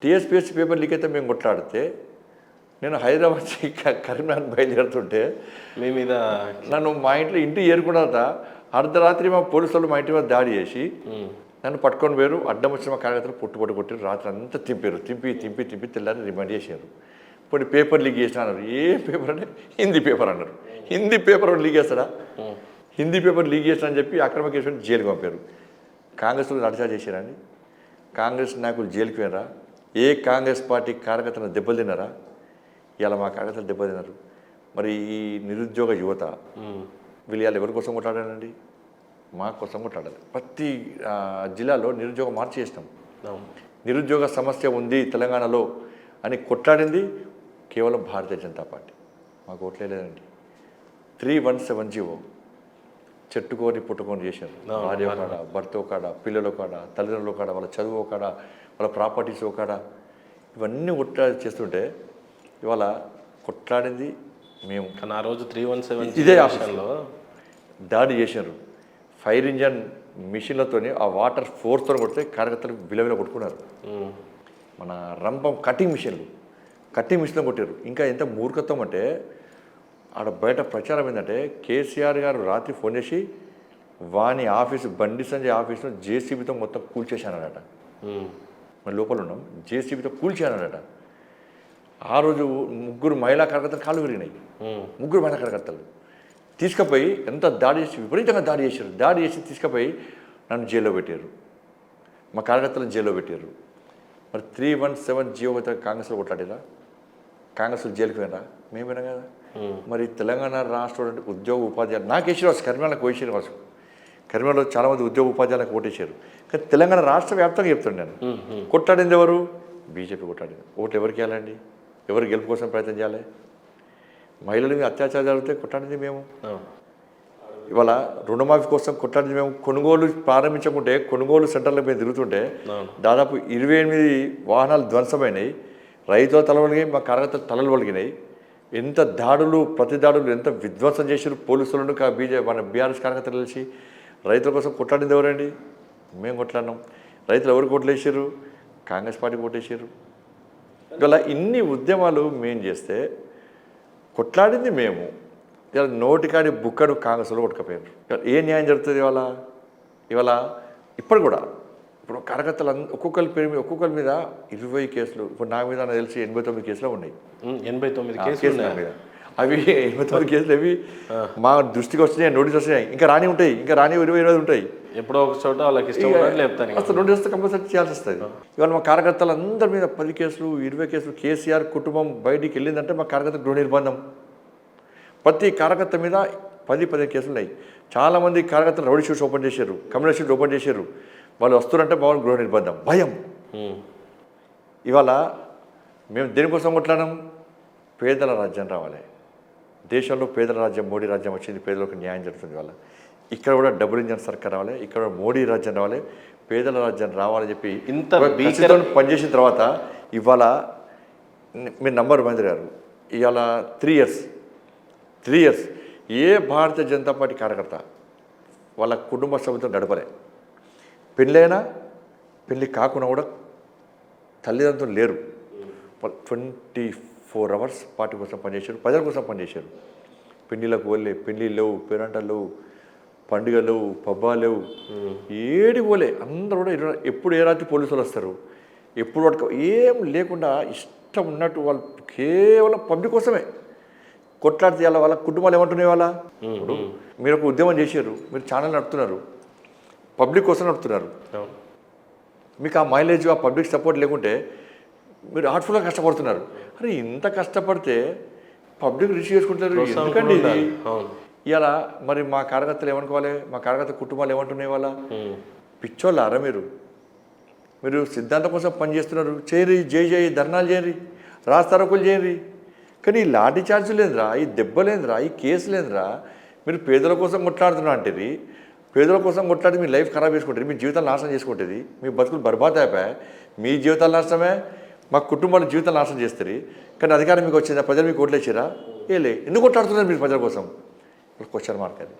TSPSC paper leak అయితే మేము కొట్లాడితే నేను హైదరాబాద్ కరీంనగర్ బయలుదేరుతుంటే మీ మీద నన్ను మా ఇంట్లో ఇంటి ఏరుకున్న అర్ధరాత్రి మా పోలీసు వాళ్ళు మా ఇంటి మీద దాడి చేసి నన్ను పట్టుకొని పోయారు. అడ్డం వచ్చిన మా కార్యకర్తలు పొట్టు కొట్టారు. రాత్రి అంతా తింపారు. తింపి తెల్లారి రిమాండ్ చేశారు. ఇప్పుడు పేపర్ లీక్ చేసిన అన్నారు. ఏ పేపర్ అంటే హిందీ పేపర్ అన్నారు. హిందీ పేపర్ లీక్ చేస్తాడా? హిందీ పేపర్ లీక్ చేస్తా అని చెప్పి అక్రమ కేసు జైలుకి పంపారు. కాంగ్రెస్లో నడిచా చేశారండి. కాంగ్రెస్ నాయకులు జైలుకి పోయినరా? ఏ కాంగ్రెస్ పార్టీ కార్యకర్తలను దెబ్బలు తిన్నారా? ఇలా మా కార్యకర్తలు దెబ్బతిన్నారు. మరి ఈ నిరుద్యోగ యువత వీళ్ళు ఇవాళ ఎవరి కోసం కొట్లాడానండి? మా కోసం కొట్లాడాలి. ప్రతి జిల్లాలో నిరుద్యోగం మార్చేసినాం. నిరుద్యోగ సమస్య ఉంది తెలంగాణలో అని కొట్లాడింది కేవలం భారతీయ జనతా పార్టీ. మాకు ఓట్లేదండి. 317 చెట్టుకొని పుట్టుకొని చేశారు. భార్య కాడ, భర్త కాడ, పిల్లల కాడ, తల్లిదండ్రుల కాడ, వాళ్ళ చదువు కాడ, వాళ్ళ ప్రాపర్టీస్ కాడ ఇవన్నీ కొట్లాడి చేస్తుంటే ఇవాళ కొట్లాడింది మేము. కానీ ఆ రోజు 317 ఇదే ఆప్షన్లో దాడి చేశారు. ఫైర్ ఇంజన్ మిషన్లతో ఆ వాటర్ ఫోర్స్తో కొడితే కార్యకర్తలు విలవిల కొట్టుకున్నారు. మన రంపం కటింగ్ మిషన్లో కొట్టారు. ఇంకా ఎంత మూర్ఖత్వం అంటే ఆడ బయట ప్రచారం ఏంటంటే కేసీఆర్ గారు రాత్రి ఫోన్ చేసి వాని ఆఫీసు బండి సంజయ్ ఆఫీసును జేసీబీతో మొత్తం కూల్చేశానట. మన లోపల ఉన్నాం. జేసీబీతో కూల్చానట. ఆ రోజు 3 మహిళా కార్యకర్తలు కాళ్ళు విరిగినాయి. 3 మహిళా కార్యకర్తలు తీసుకుపోయి ఎంత దాడి చేసి విపరీతంగా దాడి చేశారు. దాడి చేసి తీసుకుపోయి నన్ను జైల్లో పెట్టారు. మా కార్యకర్తలను జైల్లో పెట్టారు. మరి 317 జియో కాంగ్రెస్లో కొట్లాడేదా? కాంగ్రెస్లో జైలుకి పోయినా మేము పోయినాం కదా. మరి తెలంగాణ రాష్ట్రం ఉద్యోగ ఉపాధ్యాయులు నాకు వేసేవాసు, కరీంనగర్కి వేసేవాసు. కరీంనగర్లో చాలామంది ఉద్యోగ ఉపాధ్యాయులకు ఓటేశారు. కానీ తెలంగాణ రాష్ట్ర వ్యాప్తంగా చెప్తాను నేను. కొట్లాడింది ఎవరు? బీజేపీ కొట్లాడింది. ఓట్లు ఎవరికి వేయాలండి? ఎవరు గెలుపు కోసం ప్రయత్నం చేయాలి? మహిళల మీద అత్యాచారం జరిగితే కొట్లాడింది మేము. ఇవాళ రుణమాఫీ కోసం కొట్లాడింది మేము. కొనుగోలు ప్రారంభించకుంటే కొనుగోలు సెంటర్ల మీద తిరుగుతుంటే దాదాపు 28 వాహనాలు ధ్వంసమైనాయి. రైతుల తల వలిగినాయి, మా కార్యకర్తల తలలు వలిగినాయి. ఎంత దాడులు, ప్రతి దాడులు ఎంత విధ్వంసం చేశారు పోలీసులను. మన బీఆర్ఎస్ కార్యకర్తలు కలిసి రైతుల కోసం కొట్లాడింది ఎవరండి? మేము కొట్లాడినాం. రైతులు ఎవరు కొట్లేసారు? కాంగ్రెస్ పార్టీ కొట్టేసారు. ఇవాళ ఇన్ని ఉద్యమాలు మేము చేస్తే కొట్లాడింది మేము. ఇలా నోటికాడి బుక్కడు కాంగ్రెస్లో కొట్టుకపోయారు. ఏ న్యాయం జరుగుతుంది ఇవాళ ఇప్పుడు కూడా? ఇప్పుడు కార్యకర్తలు ఒక్కొక్కరి మీద 20 కేసులు. ఇప్పుడు నా మీద నాకు తెలిసి 89 కేసులు ఉన్నాయి. 89 కేసులు నా మీద. అవి 89 కేసులు అవి మా దృష్టికి వస్తున్నాయి, నోటీస్ వస్తున్నాయి. ఇంకా రాని ఉంటాయి, ఇంకా రాని 20 ఉంటాయి. ఎప్పుడో ఒక చోట వాళ్ళకి ఇష్టం లేపుతాను. అసలు నోటీస్ వస్తే కంపల్సరీ చేయాల్సి వస్తుంది. ఇవాళ మా కార్యకర్తలు అందరి మీద 10 కేసులు, 20 కేసులు. కేసీఆర్ కుటుంబం బయటికి వెళ్ళిందంటే మా కార్యకర్త గృహ నిర్బంధం. ప్రతి కార్యకర్త మీద 10 కేసులు ఉన్నాయి. చాలామంది కార్యకర్తలు రౌడీ షూట్స్ ఓపెన్ చేశారు, కమ్యూనిస్ట్ షూట్ ఓపెన్ చేశారు. వాళ్ళు వస్తున్నారంటే బాగుంది, గృహ నిర్బంధం, భయం. ఇవాళ మేము దేనికోసం కొట్లాడాం? పేదల రాజ్యం రావాలి. దేశంలో పేదల రాజ్యం, మోడీ రాజ్యం వచ్చింది. పేదలకు న్యాయం జరుగుతుంది. ఇవాళ ఇక్కడ కూడా డబుల్ ఇంజన్ సర్కార్ రావాలి, ఇక్కడ మోడీ రాజ్యం రావాలి, పేదల రాజ్యం రావాలని చెప్పి ఇంత పనిచేసిన తర్వాత ఇవాళ మీరు నంబర్ మంత్రి గారు ఇవాళ 3 ఇయర్స్ ఏ భారతీయ జనతా పార్టీ కార్యకర్త వాళ్ళ కుటుంబ సభ్యులతో గడపలే. పెళ్ళి కాకుండా కూడా తల్లిదండ్రులు లేరు. 24 అవర్స్ పార్టీ కోసం పనిచేశారు, ప్రజల కోసం పనిచేశారు. పెళ్ళిళ్ళకు పోలే, పెళ్ళిళ్ళు లేవు, పేరంటాలు లేవు, పండుగలు లేవు, పబ్బాలు లేవు, ఏడి పోలే. అందరూ కూడా ఎప్పుడు ఏ రాత్రి పోలీసులు వస్తారు, ఎప్పుడు వాటికి ఏం లేకుండా ఇష్టం ఉన్నట్టు వాళ్ళు కేవలం పబ్లిక్ కోసమే కొట్లాడితే వాళ్ళ కుటుంబాలు ఏమంటున్నాయి? వాళ్ళ ఇప్పుడు మీరు ఒక ఉద్యమం చేశారు, మీరు ఛానల్ నడుపుతున్నారు, పబ్లిక్ కోసం నడుపుతున్నారు. మీకు ఆ మైలేజ్, ఆ పబ్లిక్ సపోర్ట్ లేకుంటే మీరు హార్ట్ఫుల్గా కష్టపడుతున్నారు. అరే ఇంత కష్టపడితే పబ్లిక్ రిసీవ్ చేసుకుంటారు ఎందుకండి ఇది? ఇలా మరి మా కార్యకర్తలు ఏమనుకోవాలి? మా కార్యకర్త కుటుంబాలు ఏమంటున్నాయి? వాళ్ళ పిచ్చోళ్ళారా మీరు సిద్ధాంతం కోసం పనిచేస్తున్నారు. చేయరి, జై ధర్నాలు చేయరి, రాస్తారోకులు చేయరి. కానీ ఈ లాఠీ చార్జీలు లేదురా, ఈ దెబ్బలేదురా, ఈ కేసు లేదురా. మీరు పేదల కోసం కొట్లాడుతున్నా అంటే పేదల కోసం కొట్లాడి మీ లైఫ్ ఖరాబ్ చేసుకుంటుంది, మీ జీవితాలు నాశనం చేసుకుంటుంది, మీ బతుకులు బర్బాద్ అయిపోయాయి. మీ జీవితాలు నాశనమే, మా కుటుంబాల జీవితాలు నాశనం చేస్తారు. కానీ అధికారం మీకు వచ్చిందా? ప్రజలు మీకు ఓట్లేసారా? ఎందుకు కొట్లాడుతున్నారు మీరు ప్రజల కోసం? క్వశ్చన్ మార్క్ అది.